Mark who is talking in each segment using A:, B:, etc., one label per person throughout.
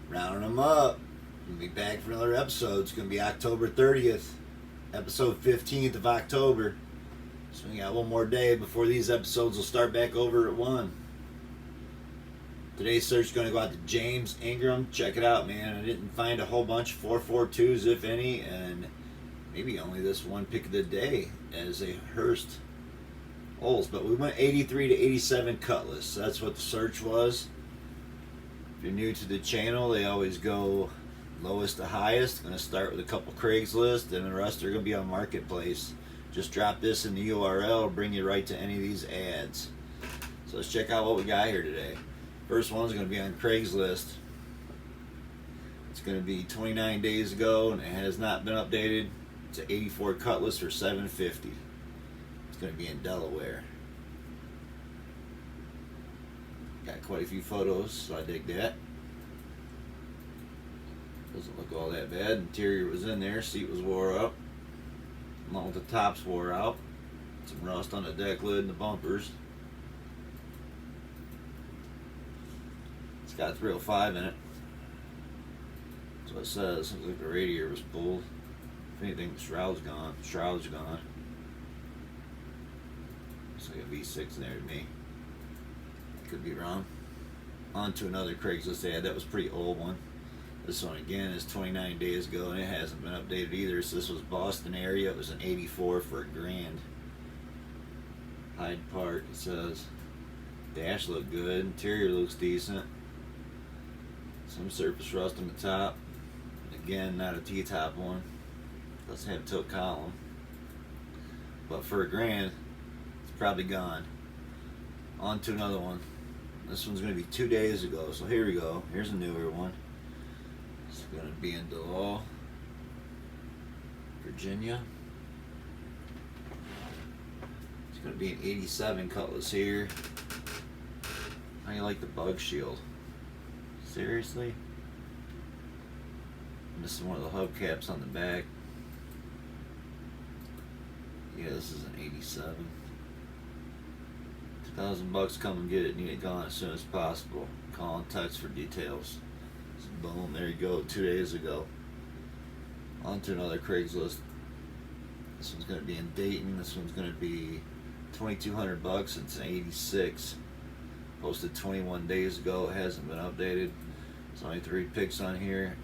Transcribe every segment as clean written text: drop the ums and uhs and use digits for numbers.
A: Rounding them up. We'll be back for another episode. It's going to be October 30th, episode 15th of October. So we got one more day before these episodes will start back over at 1. Today's search is going to go out to James Ingram. Check it out, man. I didn't find a whole bunch of 442s, if any, and maybe only this one pick of the day as a Hurst Olds. But we went 83 to 87 Cutlass. That's what the search was. If you're new to the channel, they always go lowest to highest. Going to start with a couple Craigslist, and the rest are going to be on Marketplace. Just drop this in the URL, it'll bring you right to any of these ads. So let's check out what we got here today. First one's going to be on Craigslist. It's going to be 29 days ago, and it has not been updated. It's an 84 Cutlass for $750. It's going to be in Delaware. Got quite a few photos, so I dig that. Doesn't look all that bad. Interior was in there, seat was wore up, along with the tops wore out. Some rust on the deck lid and the bumpers. It's got 305 in it. That's what it says. Looks like the radiator was pulled. If anything, the shroud's gone. The shroud's gone. Looks like a V6 in there to me. Could be wrong. On to another Craigslist ad. That was a pretty old one. This one again is 29 days ago, and it hasn't been updated either. So this was Boston area. It was an 84 for $1,000. Hyde Park, it says. Dash looked good. Interior looks decent. Some surface rust on the top. Again, not a T-top one. Doesn't have tilt column. But for $1,000, it's probably gone. On to another one. This one's going to be 2 days ago. So here we go. Here's a newer one. It's going to be in DeLaw, Virginia. It's going to be an 87 Cutlass here. How do you like the bug shield? Seriously? Missing one of the hubcaps on the back. Yeah, this is an 87. $1,000, come and get it. Need it gone as soon as possible. Call and text for details. So boom, there you go. 2 days ago. On to another Craigslist. This one's going to be in Dayton. This one's going to be $2,200. It's an 86. Posted 21 days ago. It hasn't been updated. There's only 3 pics on here.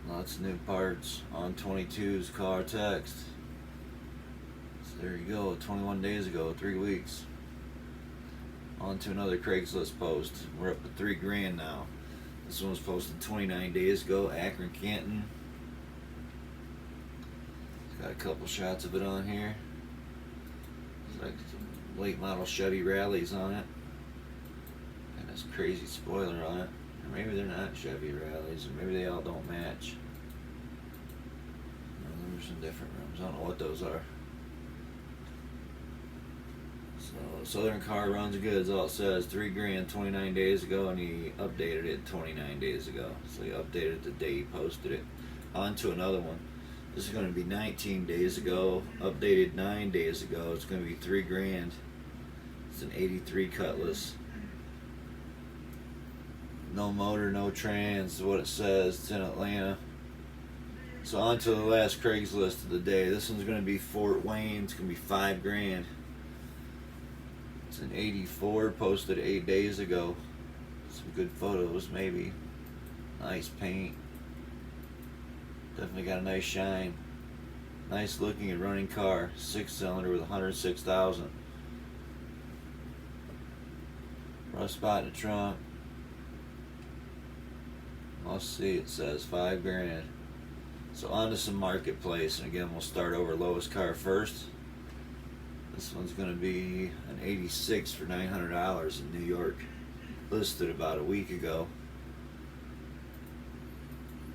A: Lots of new parts. On 22's car text. There you go, 21 days ago, 3 weeks. On to another Craigslist post. We're up to $3,000 now. This one was posted 29 days ago, Akron, Canton. It's got a couple shots of it on here. It's like some late model Chevy Rallies on it. And this crazy spoiler on it. Or maybe they're not Chevy Rallies, or maybe they all don't match. No, there's some different rims. I don't know what those are. So Southern Car runs good, is all it says. $3,000 29 days ago, and he updated it 29 days ago. So he updated it the day he posted it. On to another one. This is going to be 19 days ago, updated 9 days ago. It's going to be $3,000. It's an 83 Cutlass. No motor, no trans, is what it says. It's in Atlanta. So on to the last Craigslist of the day. This one's going to be Fort Wayne. It's going to be $5,000. It's an 84, posted 8 days ago. Some good photos, maybe. Nice paint. Definitely got a nice shine. Nice looking and running car. 6-cylinder with 106,000. Rust spot in the trunk. Must see, it says $5,000. So on to some Marketplace, and again we'll start over lowest car first. This one's going to be an 86 for $900 in New York. Listed about a week ago.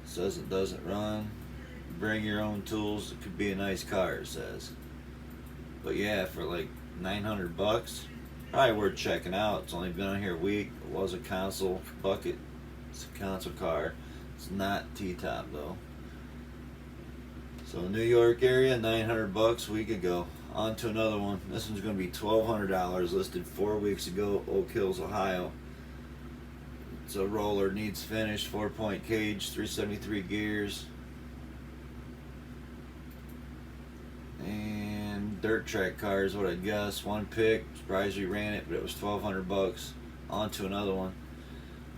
A: Says it doesn't run. Bring your own tools. It could be a nice car, it says. But yeah, for like $900, probably worth checking out. It's only been on here a week. It was a console bucket. It's a console car. It's not T-top though. So New York area, $900 a week ago. On to another one. This one's going to be $1,200, listed 4 weeks ago, Oak Hills, Ohio. It's a roller, needs finished, 4-point cage, 373 gears. And dirt track car is what I guess. One pick, surprised we ran it, but it was $1,200. On to another one.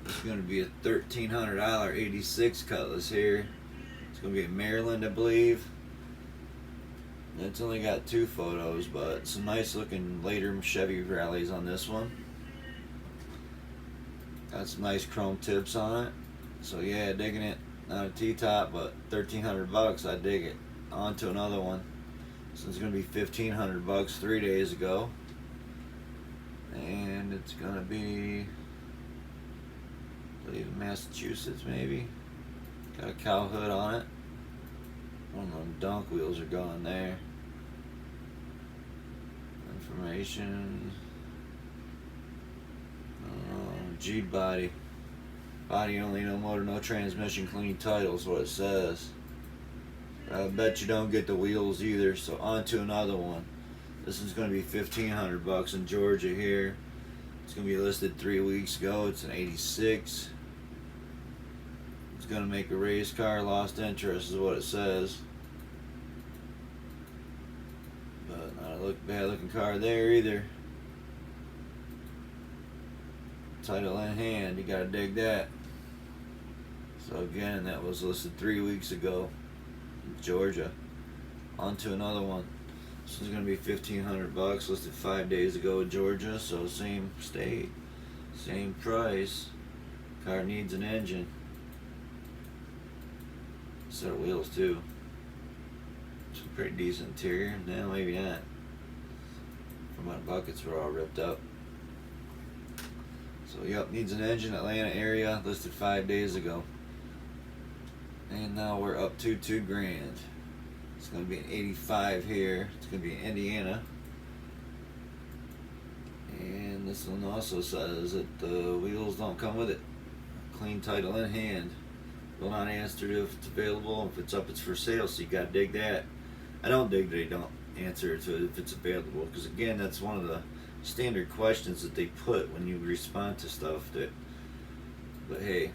A: It's going to be a $1,300 '86 Cutlass here. It's going to be in Maryland, I believe. It's only got 2 photos, but some nice looking later Chevy rallies on this one. Got some nice chrome tips on it. So yeah, digging it. Not a T-top, but $1,300. I dig it. On to another one. This one's going to be $1,500 3 days ago. And it's going to be, I believe, Massachusetts maybe. Got a cow hood on it. One of them dunk wheels are going there. Information. G body. Body only, no motor, no transmission, clean title is what it says. I bet you don't get the wheels either, so on to another one. This is going to be $1,500 in Georgia here. It's going to be listed 3 weeks ago. It's an '86. It's going to make a race car, lost interest is what it says. But not a bad looking car there either. Title in hand, you gotta dig that. So again, that was listed 3 weeks ago in Georgia. On to another one. This is gonna be $1,500, listed 5 days ago in Georgia, so same state, same price. Car needs an engine. Set of wheels too. Some pretty decent interior. No, maybe not. My buckets were all ripped up. So yep, needs an engine, Atlanta area, listed 5 days ago. And now we're up to $2,000. It's going to be an '85 here. It's going to be in Indiana. And this one also says that the wheels don't come with it. Clean title in hand. Will not answer if it's available. If it's up, it's for sale. So you got to dig that. I don't dig that they don't answer to if it's available, because again, that's one of the standard questions that they put when you respond to stuff. That, but hey,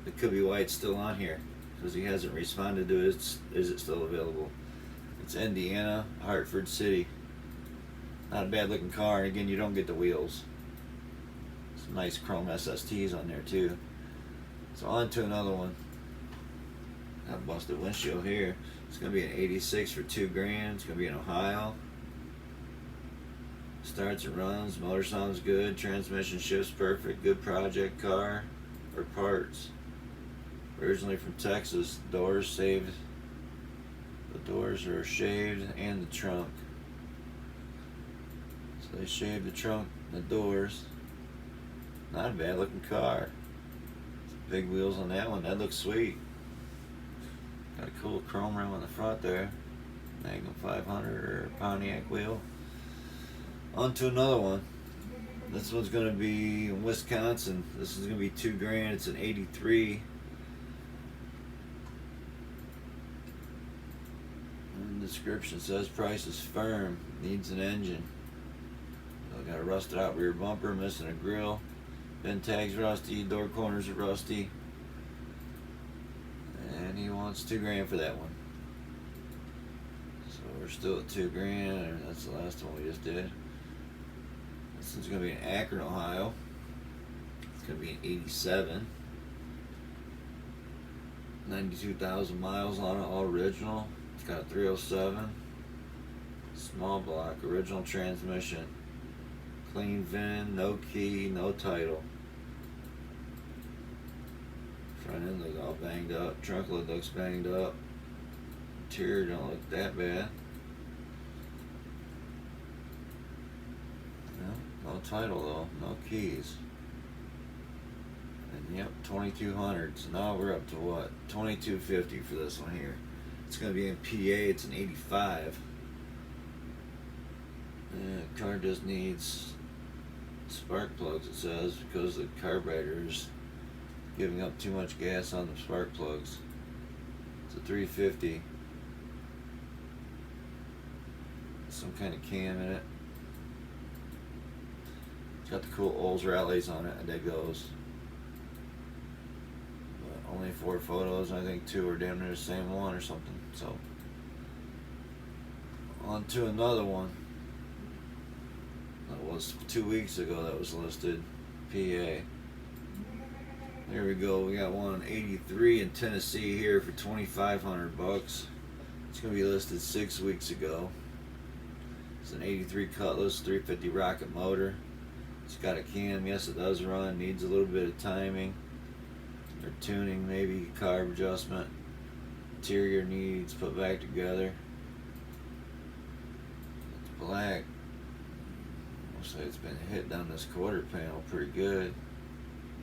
A: it could be why it's still on here, because he hasn't responded to it. Is it still available? It's Indiana, Hartford City. Not a bad looking car, and again, you don't get the wheels. Some nice chrome SSTs on there too. So on to another one. Got a busted windshield here. It's going to be an '86 for $2,000. It's going to be in Ohio. Starts and runs. Motor sounds good. Transmission shifts perfect. Good project car or parts. Originally from Texas. Doors saved. The doors are shaved and the trunk. So they shaved the trunk and the doors. Not a bad looking car. Big wheels on that one. That looks sweet. Got a cool chrome rim on the front there. Magnum 500 or Pontiac wheel. On to another one. This one's going to be in Wisconsin. This is going to be $2,000. It's an '83. And the description says price is firm. Needs an engine. Got a rusted out rear bumper, missing a grill. Bin tags rusty. Door corners are rusty. And he wants $2,000 for that one. So we're still at $2,000, and that's the last one we just did. This one's going to be in Akron, Ohio. It's going to be an '87. 92,000 miles on it, all original. It's got a 307. Small block, original transmission. Clean VIN, no key, no title. Front end looks all banged up. Trunk lid looks banged up. Interior don't look that bad. No title though, no keys. And yep, 2,200. So now we're up to what? 2,250 for this one here. It's going to be in PA. It's an '85. And the car just needs spark plugs, it says, because the carburetor's giving up too much gas on the spark plugs. It's a 350. Some kind of cam in it. It's got the cool Olds rallies on it. I dig those. only 4 photos. I think 2 are damn near the same one or something. So on to another one. That was 2 weeks ago. That was listed, PA. There we go. We got one 83 in Tennessee here for $2,500. It's gonna be listed 6 weeks ago. It's an 83 Cutlass, 350 rocket motor. It's got a cam. Yes, it does run. Needs a little bit of timing or tuning, maybe carb adjustment. Interior needs put back together. It's black. Looks like it's been hit down this quarter panel pretty good.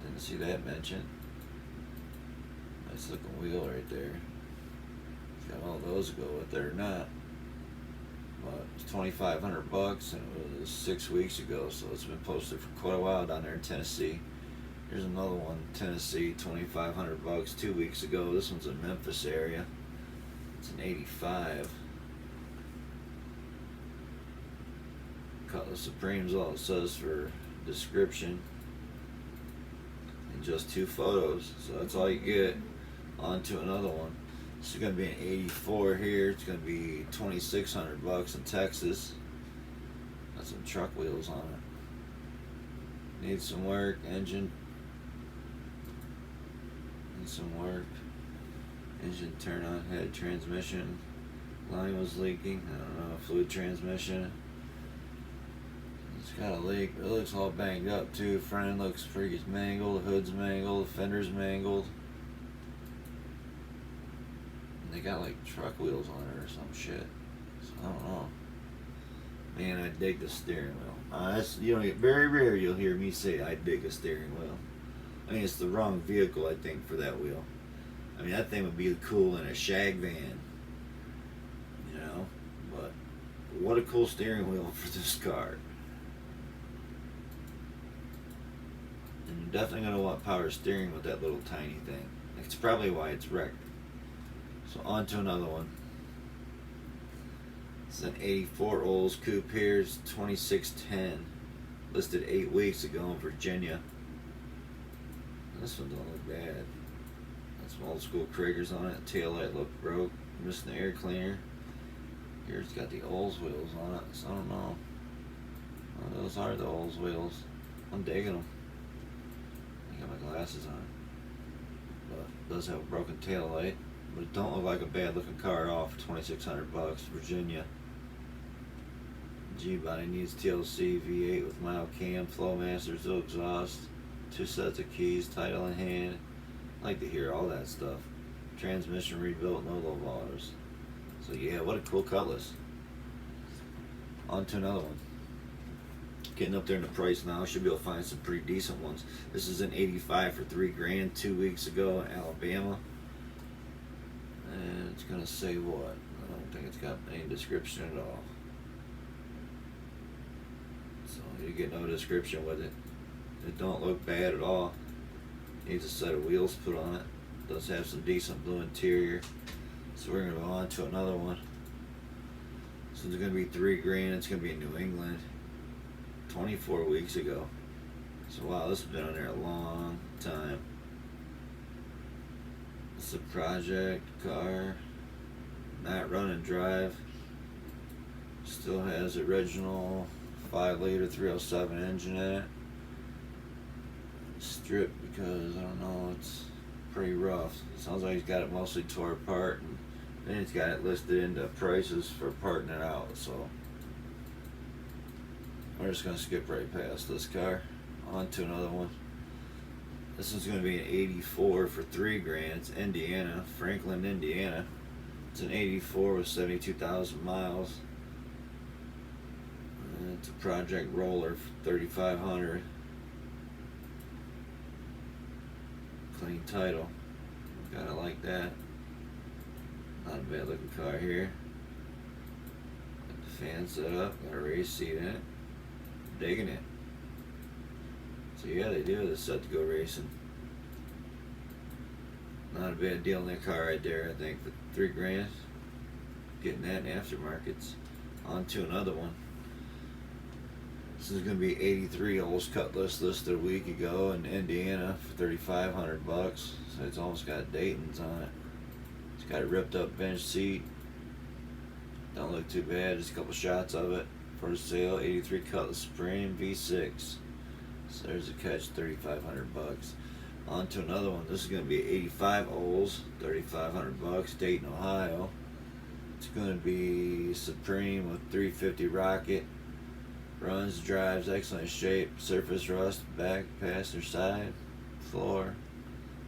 A: Didn't see that mentioned. Nice looking wheel right there. It's got all those to go with it or not. But it's $2,500 and it was 6 weeks ago, so it's been posted for quite a while down there in Tennessee. Here's another one, Tennessee, $2,500 2 weeks ago. This one's in Memphis area. It's an 85. Cutlass Supreme's all it says for description. And just 2 photos, so that's all you get. On to another one. This is going to be an 84 here. It's going to be $2,600 in Texas. Got some truck wheels on it. Needs some work. Engine. Needs some work. Engine turn on. Head transmission. Line was leaking. I don't know. Fluid transmission. It's got a leak. It looks all banged up too. Front end looks pretty mangled. The hood's mangled. The fender's mangled. They got like truck wheels on it or some shit. So I don't know. Man, I dig the steering wheel. You don't get very rare. You'll hear me say I dig a steering wheel. I mean, it's the wrong vehicle, I think, for that wheel. I mean, that thing would be cool in a shag van, you know. But what a cool steering wheel for this car. And you're definitely gonna want power steering with that little tiny thing. It's probably why it's wrecked. So on to another one. It's an 84 Olds coupe here. It's 2610. Listed 8 weeks ago in Virginia. This one don't look bad. Got some old school Kragers on it. Taillight looked broke. Missing the air cleaner. Here it's got the Olds wheels on it. So I don't know. Well, those are the Olds wheels. I'm digging them. I got my glasses on. But it does have a broken taillight. But it don't look like a bad looking car at all for $2,600. Virginia. G-body needs TLC, V8 with mild cam, Flowmaster, no exhaust, 2 sets of keys, title in hand. I like to hear all that stuff. Transmission rebuilt, no low volters. So yeah, what a cool Cutlass. On to another one. Getting up there in the price now. Should be able to find some pretty decent ones. This is an 85 for $3,000 2 weeks ago in Alabama. And it's gonna say what? I don't think it's got any description at all. So you get no description with it. It don't look bad at all. Needs a set of wheels put on it. Does have some decent blue interior. So we're gonna go on to another one. So it's gonna be $3,000. It's gonna be in New England. 24 weeks ago. So wow, this has been on there a long time. It's a project car, not run and drive. Still has the original 5-liter 307 engine in it. Stripped because I don't know, it's pretty rough. It sounds like he's got it mostly tore apart, and then he's got it listed into prices for parting it out. So we're just gonna skip right past this car. On to another one. This is going to be an 84 for $3,000. It's Indiana, Franklin, Indiana. It's an 84 with 72,000 miles. And it's a project roller for $3,500. Clean title. Gotta like that. Not a bad looking car here. Got the fan set up. Got a race seat in it. Digging it. So yeah, they do. They're set to go racing. Not a bad deal in that car right there, I think, for $3,000. Getting that in aftermarkets. On to another one. This is going to be 83 Olds Cutlass listed a week ago in Indiana for 3,500 bucks. So it's almost got Dayton's on it. It's got a ripped up bench seat. Don't look too bad. Just a couple shots of it. For sale, 83 Cutlass Supreme V6. So there's a catch, 3,500 bucks. On to another one. This is going to be 85 Olds, 3,500 bucks, Dayton, Ohio. It's going to be Supreme with 350 rocket. Runs, drives, excellent shape. Surface rust, back, passenger side, floor,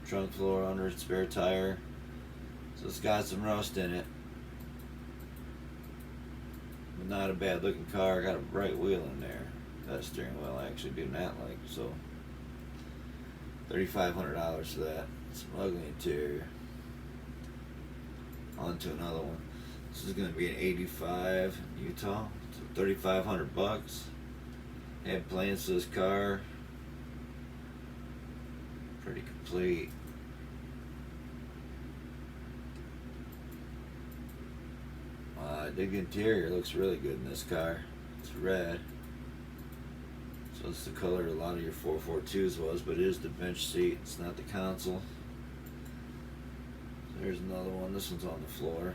A: trunk floor, under spare tire. So it's got some rust in it. But not a bad looking car. Got a bright wheel in there. That steering wheel I actually do not like. So $3,500 for that. Some ugly interior. On to another one. This is going to be an 85 Utah. So 3,500 bucks. Had plans for this car. Pretty complete. I dig the interior. Looks really good in this car. It's red. So it's the color a lot of your 442s was, but it is the bench seat. It's not the console. There's another one. This one's on the floor.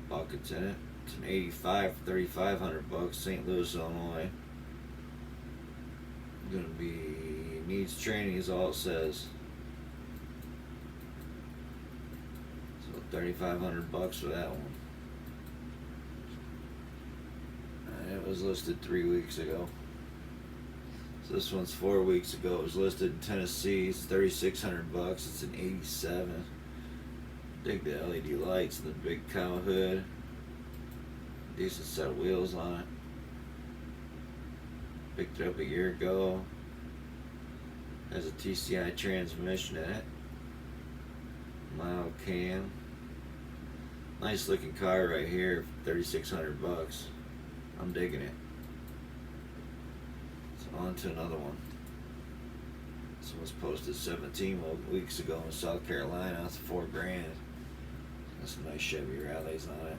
A: Buckets in it. It's an 85 for 3,500 bucks, St. Louis, Illinois. Gonna be needs training is all it says. So 3,500 bucks for that one. And it was listed 3 weeks ago. So this one's 4 weeks ago. It was listed in Tennessee. It's 3,600 bucks. It's an 87. Dig the LED lights, the big cow hood. Decent set of wheels on it. Picked it up a year ago. Has a TCI transmission in it. Mild cam. Nice looking car right here for 3,600 bucks. I'm digging it. So on to another one. This one was posted 17 weeks ago in South Carolina. It's $4,000. That's some nice Chevy Rallies on it.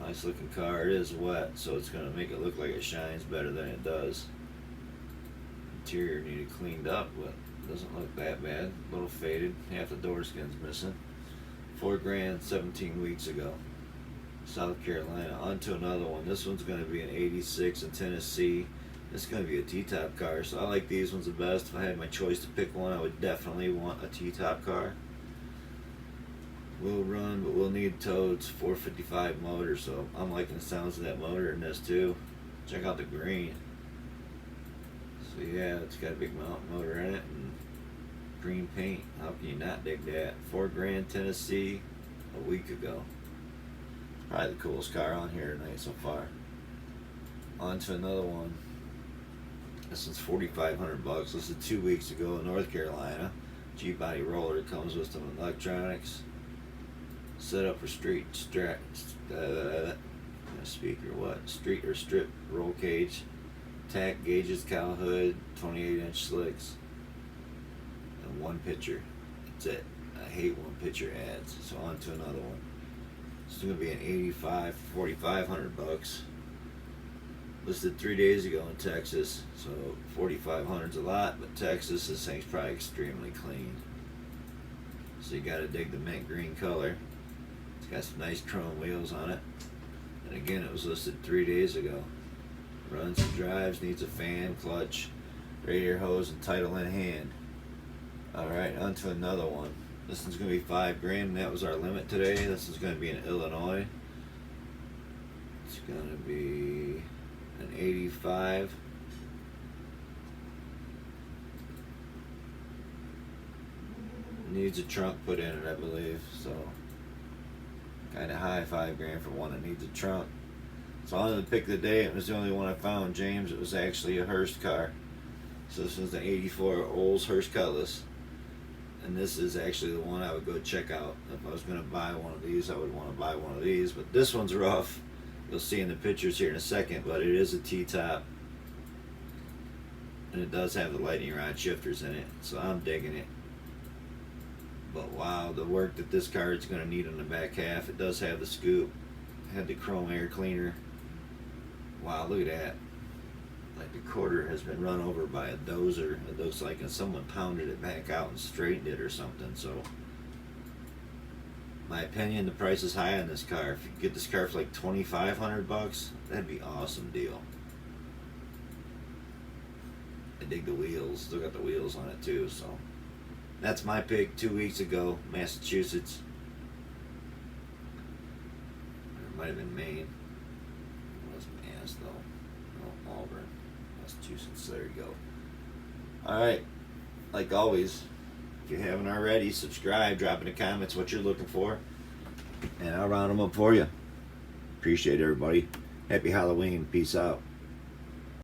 A: Nice looking car. It is wet, so it's going to make it look like it shines better than it does. Interior needed cleaned up, but it doesn't look that bad. A little faded. Half the door skin's missing. $4,000, 17 weeks ago. South Carolina. On to another one. This one's going to be an 86 in Tennessee. This is going to be a T-top car, so I like these ones the best. If I had my choice to pick one, I would definitely want a T-top car. Will run, but will need tows. 455 motor, so I'm liking the sounds of that motor in this too. Check out the green. So yeah, it's got a big motor in it and green paint. How can you not dig that? $4,000, Tennessee, a week ago. Probably the coolest car on here tonight so far. On to another one. This one's 4,500 bucks. This is 2 weeks ago in North Carolina. G-body roller. It comes with some electronics. Set up for street speaker what? Street or strip roll cage. Tack gauges, cow hood, 28-inch slicks, and one picture. That's it. I hate one picture ads. So on to another one. This is gonna be an 85 for 4,500 bucks. Listed 3 days ago in Texas, so 4,500's a lot, but Texas, this thing's probably extremely clean. So you gotta dig the mint green color. It's got some nice chrome wheels on it. And again, it was listed 3 days ago. Runs and drives, needs a fan, clutch, radiator hose, and title in hand. Alright, on to another one. This one's going to be $5,000, and that was our limit today. This is going to be in Illinois. It's going to be an 85. Needs a trunk put in it, I believe. So, kind of high, $5,000 for one that needs a trunk. So on the pick of the day, it was the only one I found, James. It was actually a Hearst car. So this was an 84 Olds Hearst Cutlass. And this is actually the one I would go check out. If I was going to buy one of these, I would want to buy one of these. But this one's rough. You'll see in the pictures here in a second, but it is a T-top. And it does have the lightning rod shifters in it, so I'm digging it. But wow, the work that this car is going to need on the back half. It does have the scoop. Had the chrome air cleaner. Wow, look at that. like the quarter has been run over by a dozer. It looks like someone pounded it back out and straightened it or something. So, my opinion, the price is high on this car. If you get this car for like $2,500, that'd be an awesome deal. I dig the wheels. Still got the wheels on it too. So, that's my pick 2 weeks ago, Massachusetts. Or it might have been Maine. It wasn't Mass though. No, Auburn, Massachusetts. There you go. Alright, like always, if you haven't already, subscribe, drop in the comments what you're looking for, and I'll round them up for you. Appreciate it, everybody. Happy Halloween. Peace out.